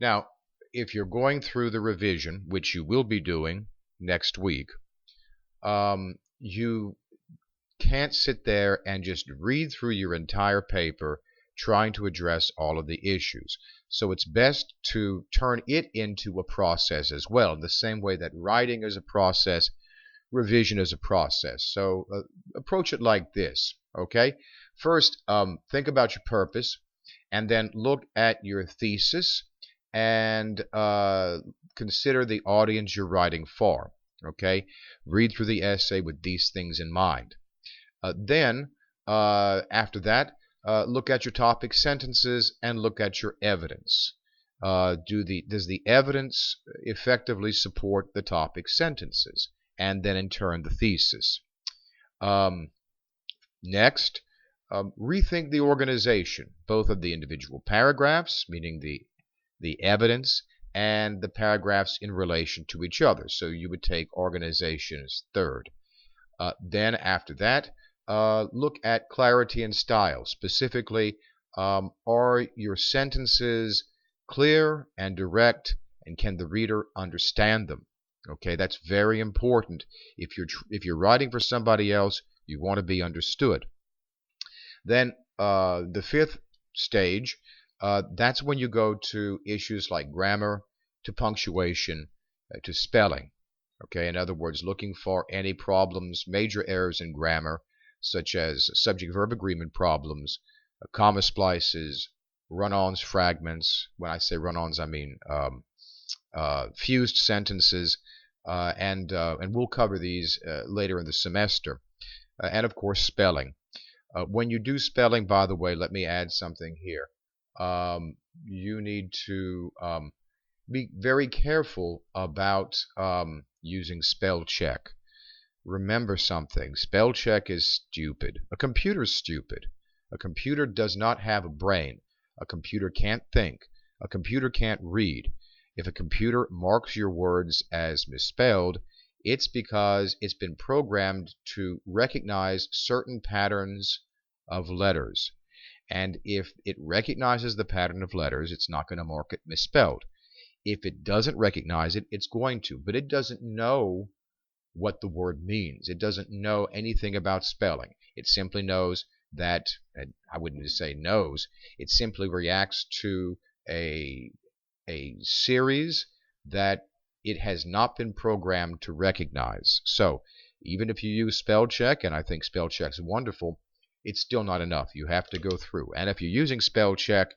Now, if you're going through the revision, which you will be doing next week, you can't sit there and just read through your entire paper trying to address all of the issues. So it's best to turn it into a process as well, in the same way that writing is a process, revision is a process. So approach it like this, okay? First, think about your purpose, and then look at your thesis and consider the audience you're writing for, okay? Read through the essay with these things in mind. Then, after that, look at your topic sentences and look at your evidence. Does the evidence effectively support the topic sentences? And then, in turn, the thesis. Next, rethink the organization, both of the individual paragraphs, meaning the evidence, and the paragraphs in relation to each other. So you would take organization as third. Then, after that, look at clarity and style. Specifically, are your sentences clear and direct, and can the reader understand them? Okay, that's very important. If you're writing for somebody else, you want to be understood. Then the fifth stage, that's when you go to issues like grammar, to punctuation, to spelling. Okay, in other words, looking for any problems, major errors in grammar, such as subject-verb agreement problems, comma splices, run-ons, fragments. When I say run-ons, I mean fused sentences, and we'll cover these later in the semester. And of course, spelling. When you do spelling, by the way, let me add something here. You need to be very careful about using spell check. Remember something, spell check is stupid. A computer's stupid. A computer does not have a brain. A computer can't think. A computer can't read. If a computer marks your words as misspelled, it's because it's been programmed to recognize certain patterns of letters. And if it recognizes the pattern of letters, it's not going to mark it misspelled. If it doesn't recognize it, it's going to, but it doesn't know what the word means. It doesn't know anything about spelling. It simply knows that, I wouldn't just say knows, it simply reacts to a series that it has not been programmed to recognize. So even if you use spell check, and I think spell check's wonderful, it's still not enough. You have to go through. And if you're using spell check,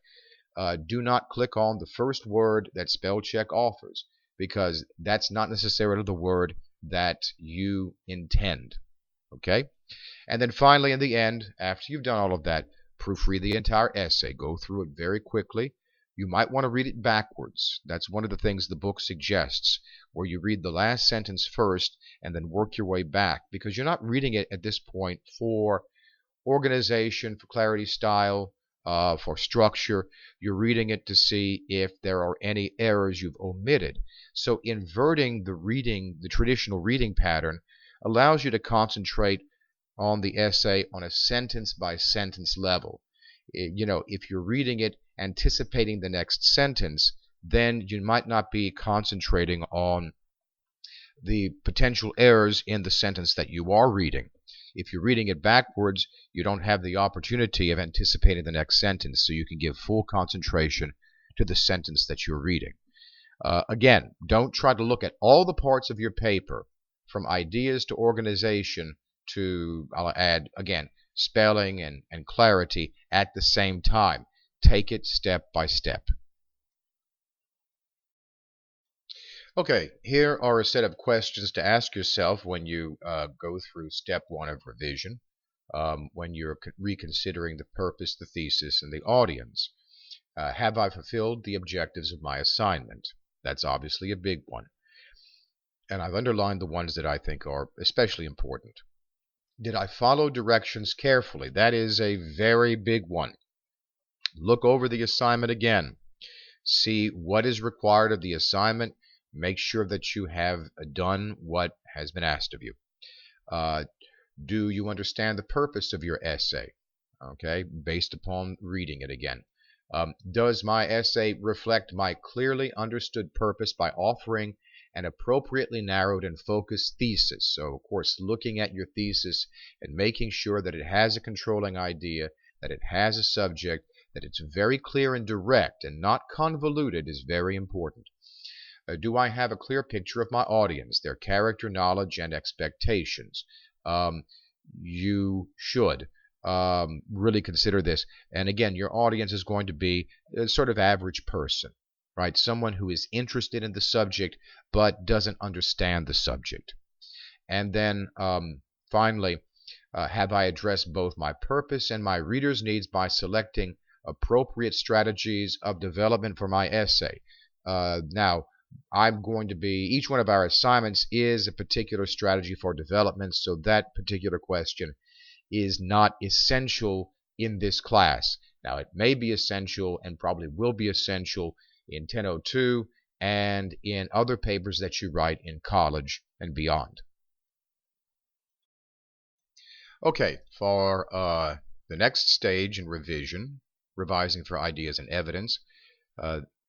do not click on the first word that spell check offers, because that's not necessarily the word that you intend. Okay? And then finally, in the end, after you've done all of that, proofread the entire essay. Go through it very quickly. You might want to read it backwards. That's one of the things the book suggests, where you read the last sentence first and then work your way back, because you're not reading it at this point for organization, for clarity, style, for structure. You're reading it to see if there are any errors you've omitted. So inverting the traditional reading pattern, allows you to concentrate on the essay on a sentence by sentence level. If you're reading it anticipating the next sentence, then you might not be concentrating on the potential errors in the sentence that you are reading. If you're reading it backwards, you don't have the opportunity of anticipating the next sentence, so you can give full concentration to the sentence that you're reading. Again, don't try to look at all the parts of your paper, from ideas to organization to, I'll add again, spelling and clarity at the same time. Take it step by step. Okay, here are a set of questions to ask yourself when you go through step one of revision, when you're reconsidering the purpose, the thesis, and the audience. Have I fulfilled the objectives of my assignment? That's obviously a big one. And I've underlined the ones that I think are especially important. Did I follow directions carefully? That is a very big one. Look over the assignment again. See what is required of the assignment. Make sure that you have done what has been asked of you. Do you understand the purpose of your essay? Okay, based upon reading it again. Does my essay reflect my clearly understood purpose by offering an appropriately narrowed and focused thesis? So, of course, looking at your thesis and making sure that it has a controlling idea, that it has a subject, that it's very clear and direct and not convoluted is very important. Do I have a clear picture of my audience, their character, knowledge, and expectations? You should really consider this. And again, your audience is going to be a sort of average person, right? Someone who is interested in the subject but doesn't understand the subject. And then finally, have I addressed both my purpose and my reader's needs by selecting appropriate strategies of development for my essay? Now, I'm going to be, each one of our assignments is a particular strategy for development, so that particular question is not essential in this class. Now, it may be essential and probably will be essential in 1002 and in other papers that you write in college and beyond. Okay, for the next stage in revision, revising for ideas and evidence,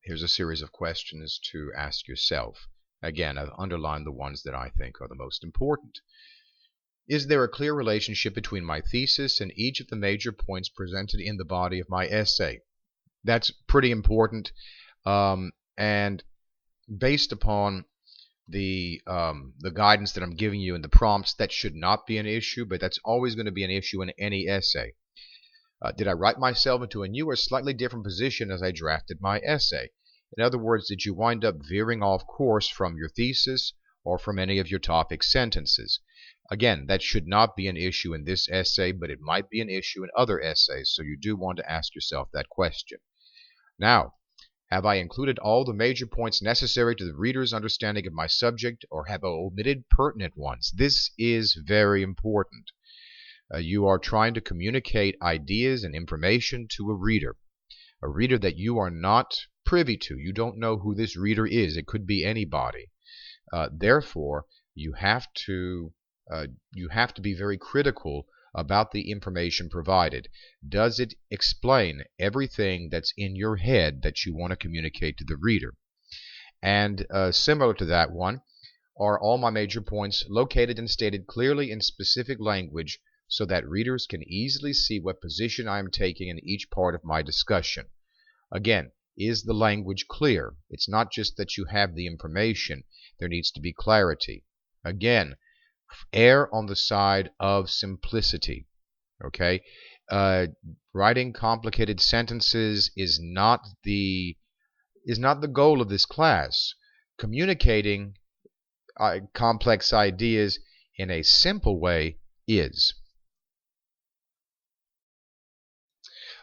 here's a series of questions to ask yourself. Again, I've underlined the ones that I think are the most important. Is there a clear relationship between my thesis and each of the major points presented in the body of my essay? That's pretty important, and based upon the guidance that I'm giving you in the prompts, that should not be an issue, but that's always going to be an issue in any essay. Did I write myself into a new or slightly different position as I drafted my essay? In other words, did you wind up veering off course from your thesis or from any of your topic sentences? Again, that should not be an issue in this essay, but it might be an issue in other essays, so you do want to ask yourself that question. Now, have I included all the major points necessary to the reader's understanding of my subject, or have I omitted pertinent ones? This is very important. You are trying to communicate ideas and information to a reader that you are not privy to. You don't know who this reader is. It could be anybody. Therefore, you have to be very critical about the information provided. Does it explain everything that's in your head that you want to communicate to the reader? And similar to that one, are all my major points located and stated clearly in specific language so that readers can easily see what position I am taking in each part of my discussion? Again, is the language clear? It's not just that you have the information. There needs to be clarity. Again, err on the side of simplicity. Okay, writing complicated sentences is not the goal of this class. Communicating complex ideas in a simple way is.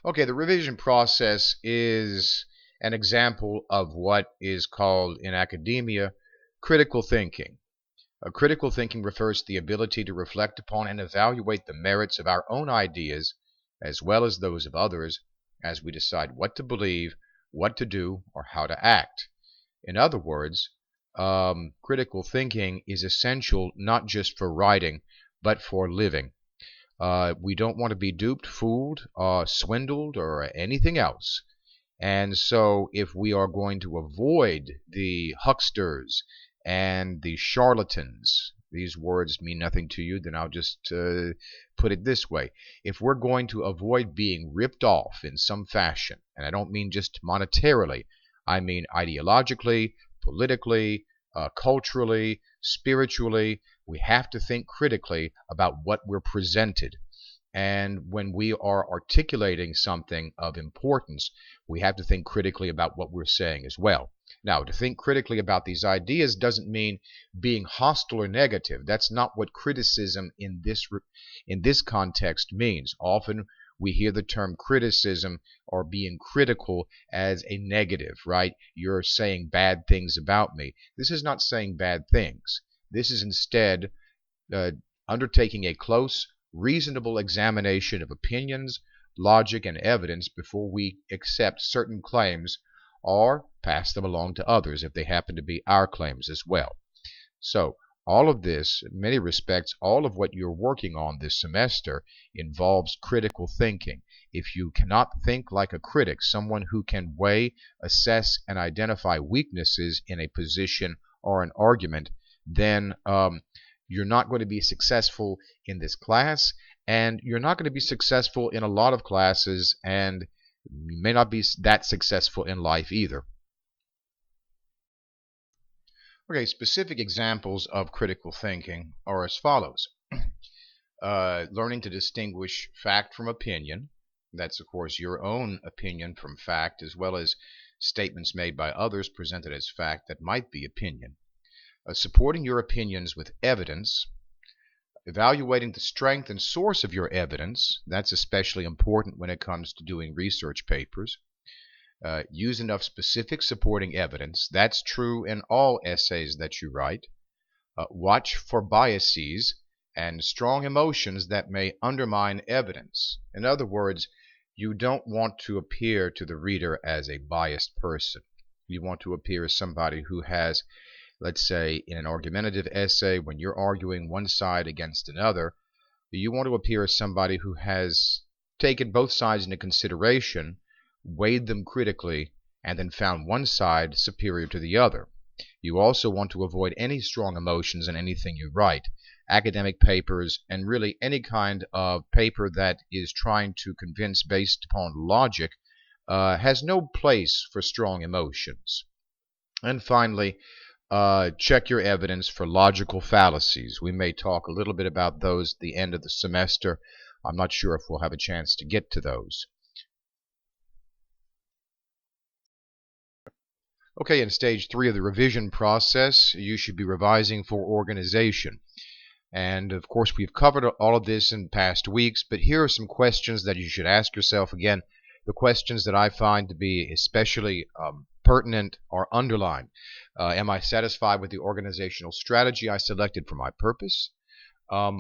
Okay, the revision process is an example of what is called in academia critical thinking. Critical thinking refers to the ability to reflect upon and evaluate the merits of our own ideas as well as those of others as we decide what to believe, what to do, or how to act. In other words, critical thinking is essential not just for writing, but for living. We don't want to be duped, fooled, swindled, or anything else. And so if we are going to avoid the hucksters and the charlatans, these words mean nothing to you, then I'll just put it this way. If we're going to avoid being ripped off in some fashion, and I don't mean just monetarily, I mean ideologically, politically, culturally, spiritually, we have to think critically about what we're presented. And when we are articulating something of importance, we have to think critically about what we're saying as well. Now, to think critically about these ideas doesn't mean being hostile or negative. That's not what criticism in this context means. Often we hear the term criticism or being critical as a negative, right? You're saying bad things about me. This is not saying bad things. This is instead undertaking a close, reasonable examination of opinions, logic, and evidence before we accept certain claims or pass them along to others if they happen to be our claims as well. So, all of this, in many respects, all of what you're working on this semester involves critical thinking. If you cannot think like a critic, someone who can weigh, assess, and identify weaknesses in a position or an argument, then you're not going to be successful in this class, and you're not going to be successful in a lot of classes, and you may not be that successful in life either. Okay, specific examples of critical thinking are as follows. Learning to distinguish fact from opinion. That's, of course, your own opinion from fact, as well as statements made by others presented as fact that might be opinion. Supporting your opinions with evidence. Evaluating the strength and source of your evidence. That's especially important when it comes to doing research papers. Use enough specific supporting evidence. That's true in all essays that you write. Watch for biases and strong emotions that may undermine evidence. In other words, you don't want to appear to the reader as a biased person. You want to appear as somebody who has, let's say, in an argumentative essay, when you're arguing one side against another, you want to appear as somebody who has taken both sides into consideration, weighed them critically, and then found one side superior to the other. You also want to avoid any strong emotions in anything you write. Academic papers, and really any kind of paper that is trying to convince based upon logic, has no place for strong emotions. And finally, check your evidence for logical fallacies. We may talk a little bit about those at the end of the semester. I'm not sure if we'll have a chance to get to those. Okay, in stage 3 of the revision process, you should be revising for organization. And of course, we've covered all of this in past weeks, but here are some questions that you should ask yourself. Again, the questions that I find to be especially pertinent are underlined. Am I satisfied with the organizational strategy I selected for my purpose? Are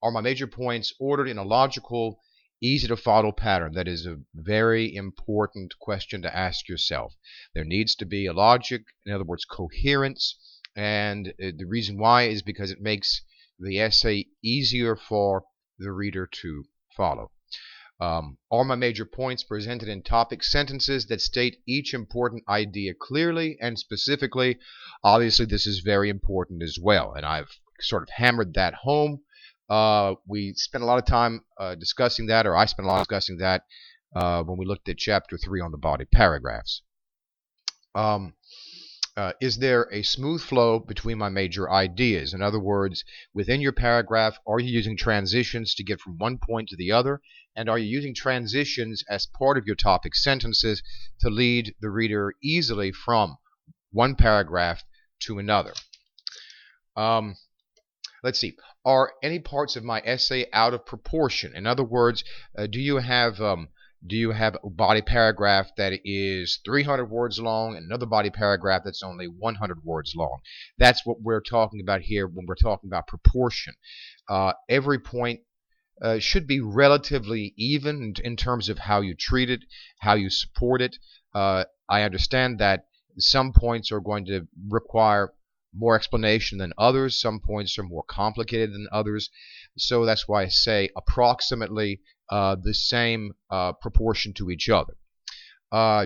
my major points ordered in a logical, easy to follow pattern? That is a very important question to ask yourself. There needs to be a logic, in other words, coherence, and the reason why is because it makes the essay easier for the reader to follow. Are my major points presented in topic sentences that state each important idea clearly and specifically? Obviously, this is very important as well, and I've sort of hammered that home. We spent a lot of time discussing that, or I spent a lot of discussing that when we looked at chapter 3 on the body paragraphs. Is there a smooth flow between my major ideas? In other words, within your paragraph, are you using transitions to get from one point to the other? And are you using transitions as part of your topic sentences to lead the reader easily from one paragraph to another? Let's see. Are any parts of my essay out of proportion? In other words, do you have a body paragraph that is 300 words long and another body paragraph that's only 100 words long? That's what we're talking about here when we're talking about proportion. Every point should be relatively even in terms of how you treat it, how you support it. I understand that some points are going to require more explanation than others. Some points are more complicated than others. So that's why I say approximately the same proportion to each other.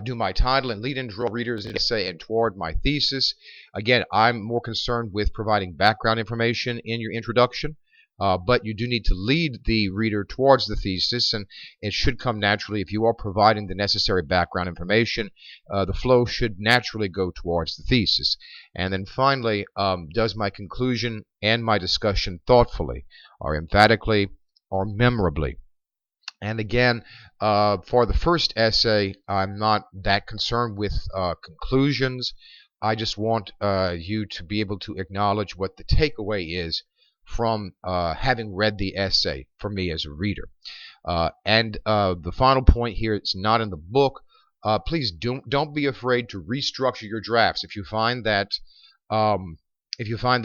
Do my title and lead-in draw readers in essay and toward my thesis? Again, I'm more concerned with providing background information in your introduction, but you do need to lead the reader towards the thesis, and it should come naturally. If you are providing the necessary background information, the flow should naturally go towards the thesis. And then finally, does my conclusion and my discussion thoughtfully, or emphatically, or memorably? And again, for the first essay, I'm not that concerned with conclusions. I just want you to be able to acknowledge what the takeaway is from having read the essay for me as a reader. And the final point here, it's not in the book. Please don't be afraid to restructure your drafts if you find that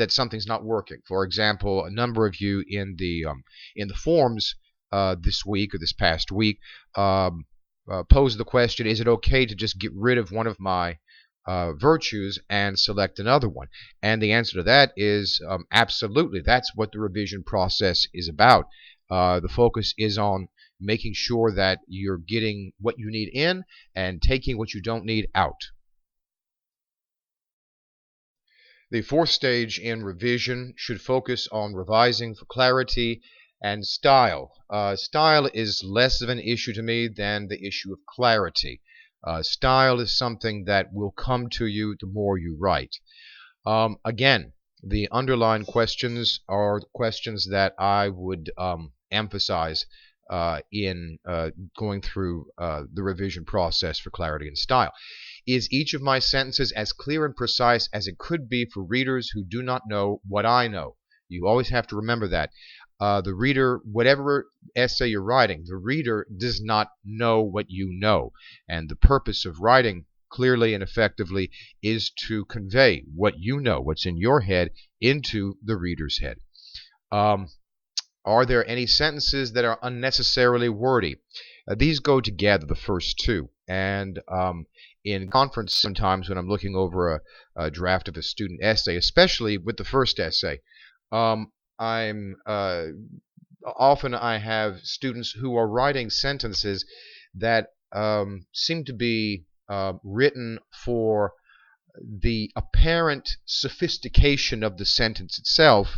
something's not working. For example, a number of you in the forums this week or this past week posed the question: is it okay to just get rid of one of my virtues and select another one? And the answer to that is absolutely. That's what the revision process is about. The focus is on making sure that you're getting what you need in and taking what you don't need out. The fourth stage in revision should focus on revising for clarity and style. Style is less of an issue to me than the issue of clarity. Style is something that will come to you the more you write. Again, the underlying questions are questions that I would emphasize in going through the revision process for clarity and style. Is each of my sentences as clear and precise as it could be for readers who do not know what I know? You always have to remember that. The reader, whatever essay you're writing, the reader does not know what you know. And the purpose of writing clearly and effectively is to convey what you know, what's in your head, into the reader's head. Are there any sentences that are unnecessarily wordy? These go together, the first two. And in conference, sometimes when I'm looking over a draft of a student essay, especially with the first essay, often I have students who are writing sentences that seem to be written for the apparent sophistication of the sentence itself,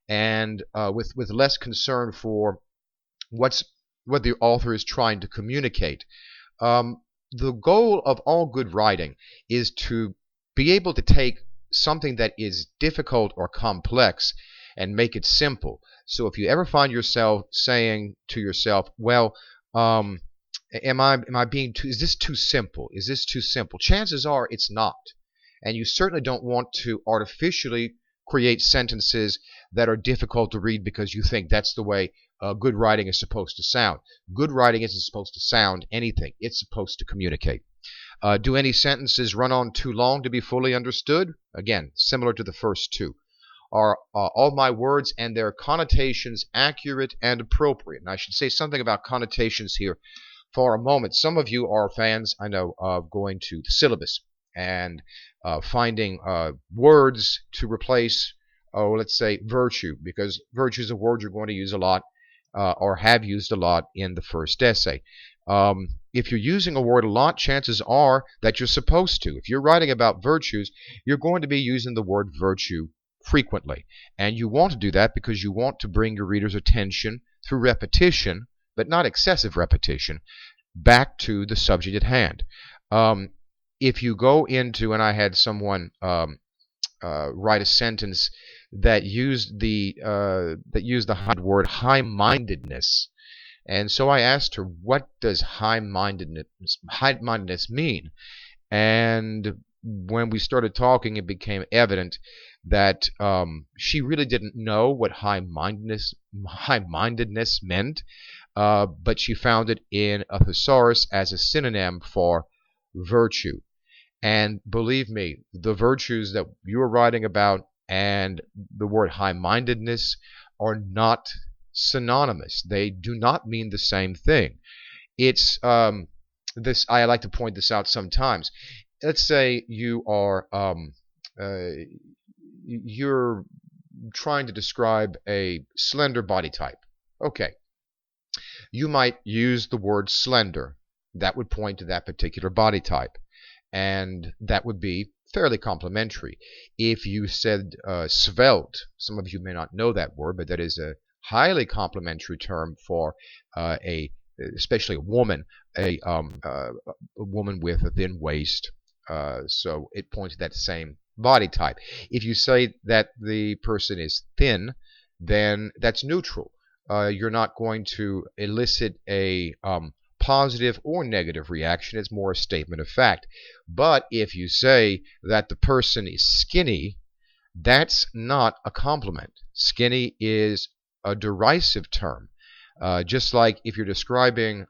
and with less concern for what the author is trying to communicate. The goal of all good writing is to be able to take something that is difficult or complex and make it simple. So if you ever find yourself saying to yourself, well, am I being too, is this too simple? Is this too simple? Chances are it's not. And you certainly don't want to artificially create sentences that are difficult to read because you think that's the way good writing is supposed to sound. Good writing isn't supposed to sound anything. It's supposed to communicate. Do any sentences run on too long to be fully understood? Again, similar to the first two. Are all my words and their connotations accurate and appropriate? And I should say something about connotations here for a moment. Some of you are fans, I know, of going to the syllabus and finding words to replace, let's say, virtue, because virtue is a word you're going to use a lot or have used a lot in the first essay. If you're using a word a lot, chances are that you're supposed to. If you're writing about virtues, you're going to be using the word virtue frequently. And you want to do that because you want to bring your reader's attention through repetition, but not excessive repetition, back to the subject at hand. If you go into, and I had someone write a sentence that used the word high-mindedness, and so I asked her, what does high-mindedness mean? And when we started talking, it became evident that she really didn't know what high-mindedness meant, but she found it in a thesaurus as a synonym for virtue. And believe me, the virtues that you are writing about and the word high-mindedness are not synonymous. They do not mean the same thing. It's this. I like to point this out sometimes. Let's say you are you're trying to describe a slender body type. Okay, you might use the word slender. That would point to that particular body type, and that would be fairly complimentary. If you said svelte, some of you may not know that word, but that is a highly complimentary term for especially a woman, a woman with a thin waist. So it points to that same body type. If you say that the person is thin, then that's neutral. You're not going to elicit a positive or negative reaction. It's more a statement of fact. But if you say that the person is skinny, that's not a compliment. Skinny is a derisive term. Just like if you're describing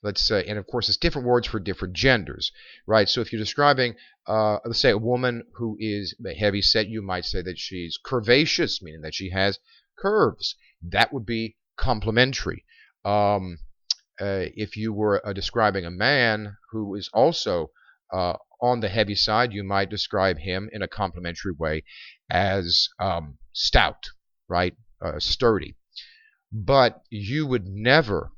let's say, and of course it's different words for different genders, right? So if you're describing, let's say, a woman who is heavy set, you might say that she's curvaceous, meaning that she has curves. That would be complimentary. If you were describing a man who is also on the heavy side, you might describe him in a complimentary way as stout, right? Sturdy. But you would never,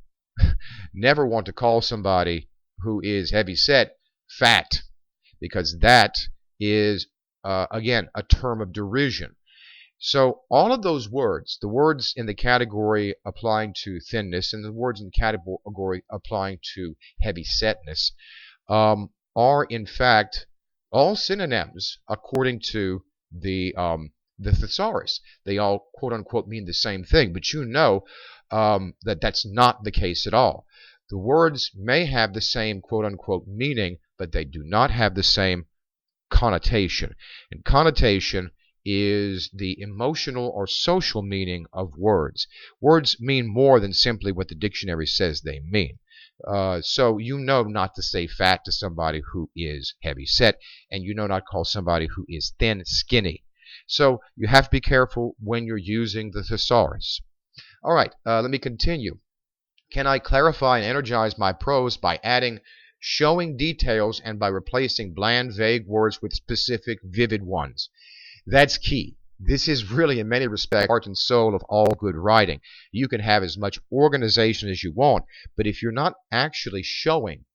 never want to call somebody who is heavy set fat, because that is, again, a term of derision. So all of those words, the words in the category applying to thinness and the words in the category applying to heavy setness, are in fact all synonyms according to the thesaurus. They all quote unquote mean the same thing, but you know that that's not the case at all. The words may have the same quote unquote meaning, but they do not have the same connotation. And connotation is the emotional or social meaning of words. Words mean more than simply what the dictionary says they mean. So you know not to say fat to somebody who is heavy set, and you know not call somebody who is thin skinny. So you have to be careful when you're using the thesaurus. All right, let me continue. Can I clarify and energize my prose by adding showing details and by replacing bland, vague words with specific, vivid ones? That's key. This is really, in many respects, heart and soul of all good writing. You can have as much organization as you want, but if you're not actually showing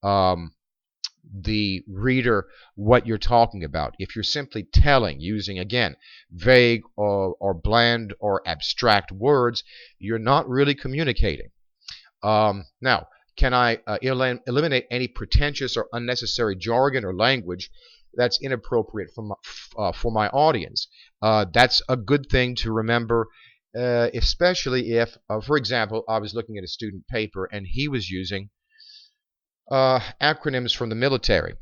the reader what you're talking about, if you're simply telling, using, again, vague or bland or abstract words, you're not really communicating. Now, can I eliminate any pretentious or unnecessary jargon or language that's inappropriate for my audience? That's a good thing to remember, especially if, for example, I was looking at a student paper and he was using acronyms from the military.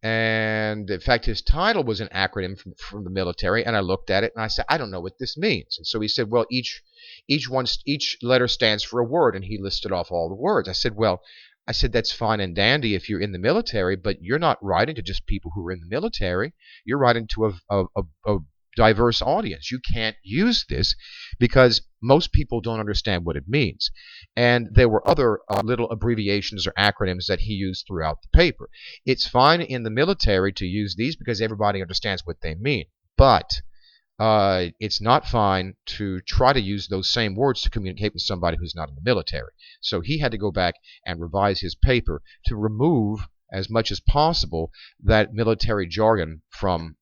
And in fact, his title was an acronym from the military, and I looked at it and I said, I don't know what this means. And so he said, well, each letter stands for a word, and he listed off all the words. I said, that's fine and dandy if you're in the military, but you're not writing to just people who are in the military. You're writing to a diverse audience. You can't use this because most people don't understand what it means. And there were other little abbreviations or acronyms that he used throughout the paper. It's fine in the military to use these because everybody understands what they mean. But it's not fine to try to use those same words to communicate with somebody who's not in the military. So he had to go back and revise his paper to remove as much as possible that military jargon from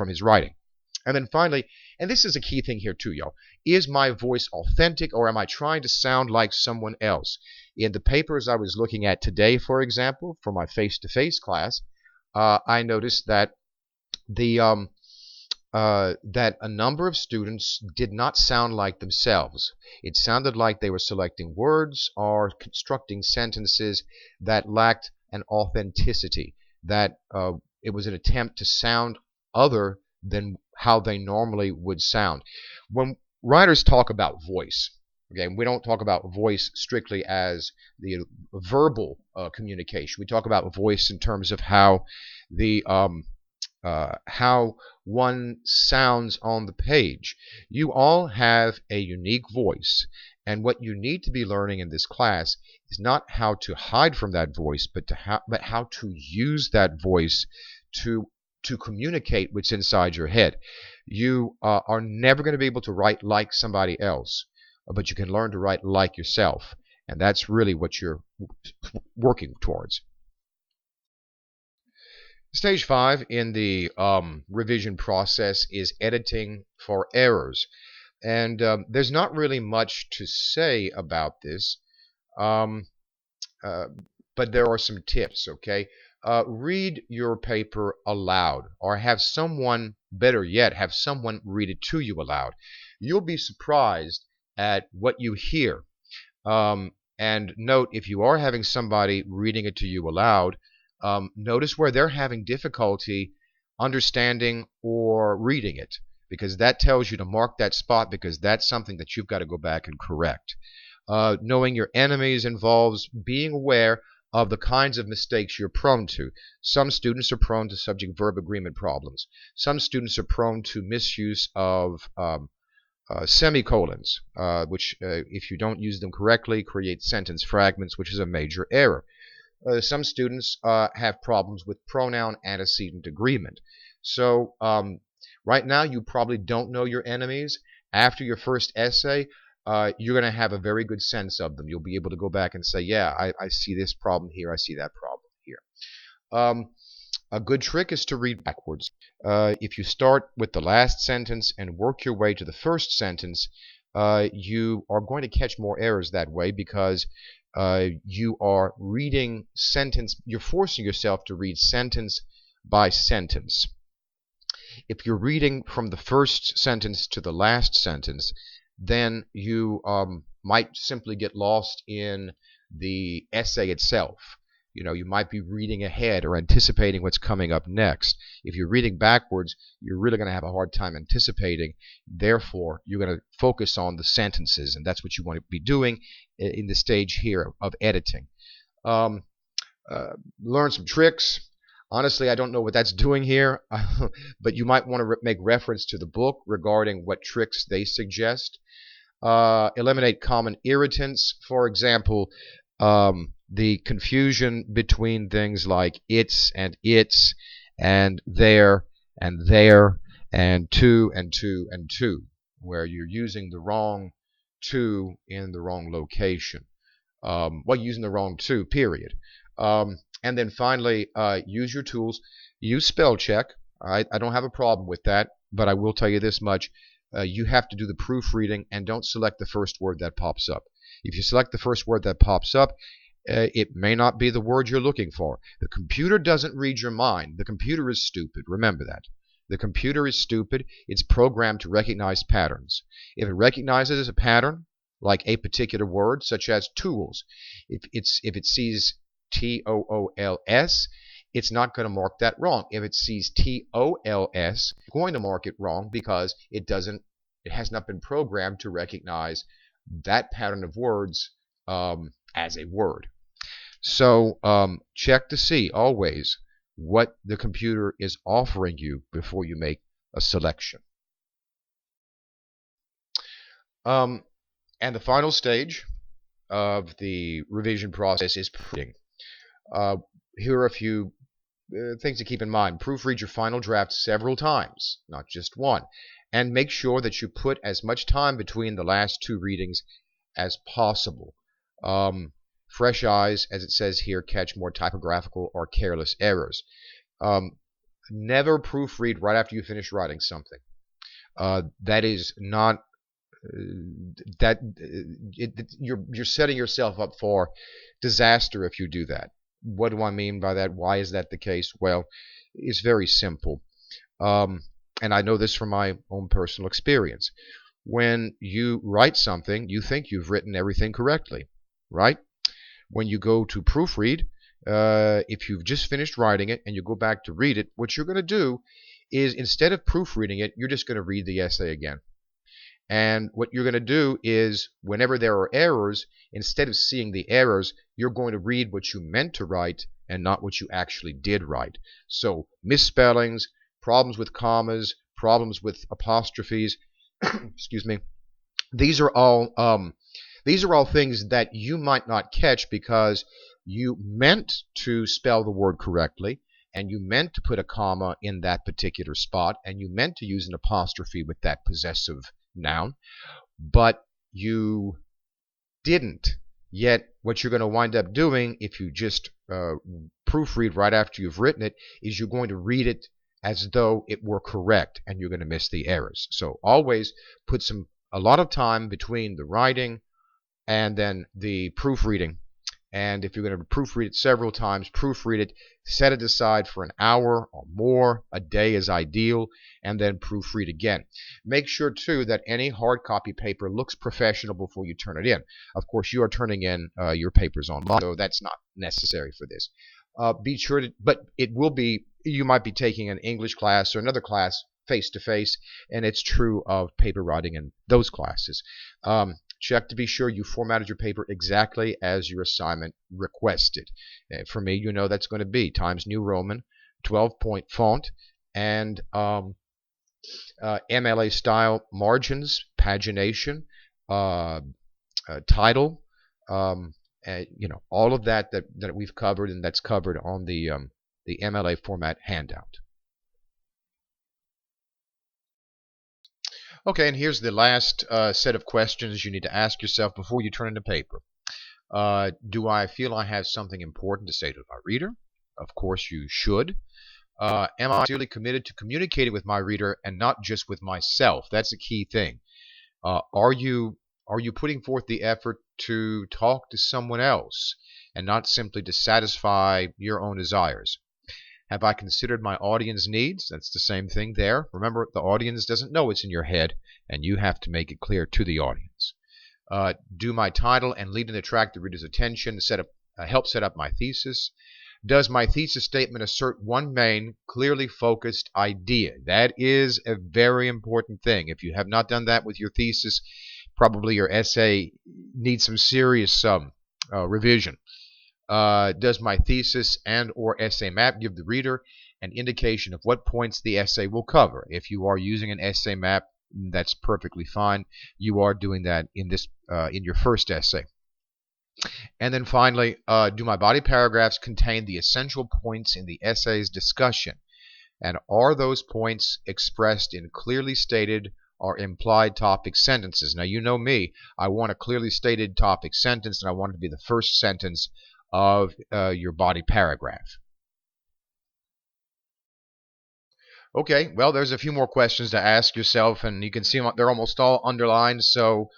his writing. And then finally, and this is a key thing here too, y'all, is my voice authentic, or am I trying to sound like someone else? In the papers I was looking at today, for example, for my face-to-face class, I noticed that that a number of students did not sound like themselves. It sounded like they were selecting words or constructing sentences that lacked an authenticity, that it was an attempt to sound other than how they normally would sound. When writers talk about voice, okay, we don't talk about voice strictly as the verbal communication. We talk about voice in terms of how how one sounds on the page. You all have a unique voice, and what you need to be learning in this class is not how to hide from that voice, but how to use that voice to communicate what's inside your head. You are never going to be able to write like somebody else, but you can learn to write like yourself, and that's really what you're working towards. Stage 5 in the revision process is editing for errors. And there's not really much to say about this, but there are some tips, okay? Read your paper aloud, or have someone, better yet, have someone read it to you aloud. You'll be surprised at what you hear. And note, if you are having somebody reading it to you aloud, notice where they're having difficulty understanding or reading it, because that tells you to mark that spot, because that's something that you've got to go back and correct. Knowing your enemies involves being aware of the kinds of mistakes you're prone to. Some students are prone to subject-verb agreement problems. Some students are prone to misuse of semicolons, which, if you don't use them correctly, create sentence fragments, which is a major error. Some students have problems with pronoun antecedent agreement. So right now, you probably don't know your enemies. After your first essay, you're going to have a very good sense of them. You'll be able to go back and say, yeah, I see this problem here, I see that problem here. A good trick is to read backwards. If you start with the last sentence and work your way to the first sentence, you are going to catch more errors that way, because you are reading sentence, you're forcing yourself to read sentence by sentence. If you're reading from the first sentence to the last sentence, then you might simply get lost in the essay itself. You might be reading ahead or anticipating what's coming up next. If you're reading backwards, you're really going to have a hard time anticipating. Therefore, you're going to focus on the sentences, and that's what you want to be doing in the stage here of editing. Learn some tricks. Honestly, I don't know what that's doing here, but you might want to make reference to the book regarding what tricks they suggest. Eliminate common irritants. For example, the confusion between things like it's and there and there and to and to and to, where you're using the wrong to in the wrong location. Using the wrong to, period. And then finally, use your tools. Use spell check. I don't have a problem with that, but I will tell you this much. You have to do the proofreading, and don't select the first word that pops up. If you select the first word that pops up, it may not be the word you're looking for. The computer doesn't read your mind. The computer is stupid. Remember that. The computer is stupid. It's programmed to recognize patterns. If it recognizes a pattern, like a particular word, such as tools, if it sees TOOLS, it's not going to mark that wrong. If it sees TOLS, it's going to mark it wrong, because it has not been programmed to recognize that pattern of words as a word. So check to see always what the computer is offering you before you make a selection. And the final stage of the revision process is proofreading. Here are a few things to keep in mind. Proofread your final draft several times, not just one, and make sure that you put as much time between the last two readings as possible. Fresh eyes, as it says here, catch more typographical or careless errors. Never proofread right after you finish writing something. That is not you're setting yourself up for disaster if you do that. What do I mean by that? Why is that the case? Well, it's very simple, and I know this from my own personal experience. When you write something, you think you've written everything correctly, right? When you go to proofread, if you've just finished writing it and you go back to read it, what you're going to do is, instead of proofreading it, you're just going to read the essay again. And what you're going to do is, whenever there are errors, instead of seeing the errors, you're going to read what you meant to write and not what you actually did write. So misspellings, problems with commas, problems with apostrophes, excuse me, these are all things that you might not catch because you meant to spell the word correctly, and you meant to put a comma in that particular spot, and you meant to use an apostrophe with that possessive noun, but you didn't. Yet what you're going to wind up doing, if you just proofread right after you've written it, is you're going to read it as though it were correct, and you're going to miss the errors. So always put a lot of time between the writing and then the proofreading. And if you're going to proofread it several times, proofread it, set it aside for an hour or more. A day is ideal, and then proofread again. Make sure, too, that any hard copy paper looks professional before you turn it in. Of course, you are turning in your papers online, so that's not necessary for this. Be sure to, but it will be, you might be taking an English class or another class face-to-face, and it's true of paper writing and those classes. Check to be sure you formatted your paper exactly as your assignment requested. For me, you know that's going to be Times New Roman, 12-point font, and MLA style margins, pagination, uh, title, all of that we've covered, and that's covered on the MLA format handout. Okay, and here's the last set of questions you need to ask yourself before you turn in the paper. Do I feel I have something important to say to my reader? Of course you should. Am I sincerely committed to communicating with my reader and not just with myself? That's a key thing. Are you putting forth the effort to talk to someone else and not simply to satisfy your own desires? Have I considered my audience needs? That's the same thing there. Remember, the audience doesn't know it's in your head, and you have to make it clear to the audience. Do my title and lead and attract the reader's attention, help set up my thesis? Does my thesis statement assert one main, clearly focused idea? That is a very important thing. If you have not done that with your thesis, probably your essay needs some serious revision. Does my thesis and or essay map give the reader an indication of what points the essay will cover? If you are using an essay map, that's perfectly fine. You are doing that in your first essay. And then finally, do my body paragraphs contain the essential points in the essay's discussion? And are those points expressed in clearly stated or implied topic sentences? Now, you know me. I want a clearly stated topic sentence, and I want it to be the first sentence of your body paragraph. Okay, well, there's a few more questions to ask yourself, and you can see them, they're almost all underlined, so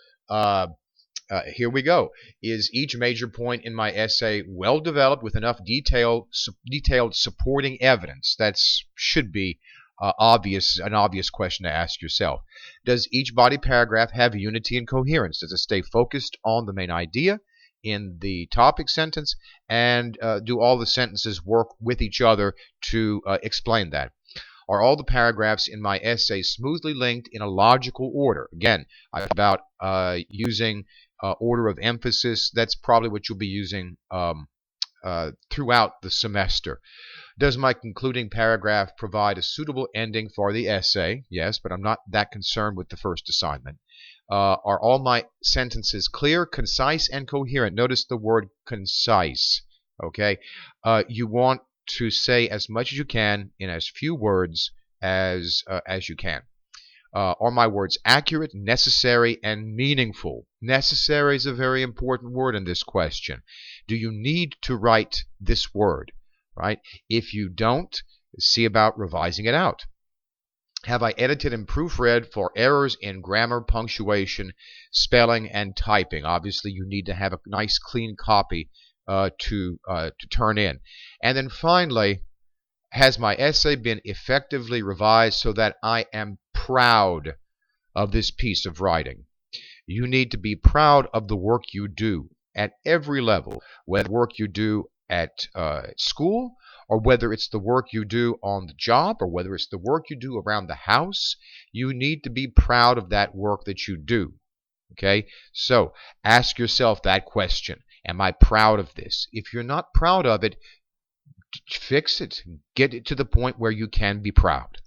here we go. Is each major point in my essay well developed with enough detailed supporting evidence? That should be an obvious question to ask yourself. Does each body paragraph have unity and coherence? Does it stay focused on the main idea in the topic sentence? And do all the sentences work with each other to explain that? Are all the paragraphs in my essay smoothly linked in a logical order? Again, about using order of emphasis. That's probably what you'll be using throughout the semester. Does my concluding paragraph provide a suitable ending for the essay? Yes, but I'm not that concerned with the first assignment. Are all my sentences clear, concise, and coherent? Notice the word concise. Okay, you want to say as much as you can in as few words as you can. Are my words accurate, necessary, and meaningful? Necessary is a very important word in this question. Do you need to write this word? Right? If you don't, see about revising it out. Have I edited and proofread for errors in grammar, punctuation, spelling, and typing? Obviously, you need to have a nice, clean copy to turn in. And then finally, has my essay been effectively revised so that I am proud of this piece of writing? You need to be proud of the work you do at every level, whether work you do at school, or whether it's the work you do on the job, or whether it's the work you do around the house. You need to be proud of that work that you do. Okay? So ask yourself that question. Am I proud of this? If you're not proud of it, fix it. Get it to the point where you can be proud.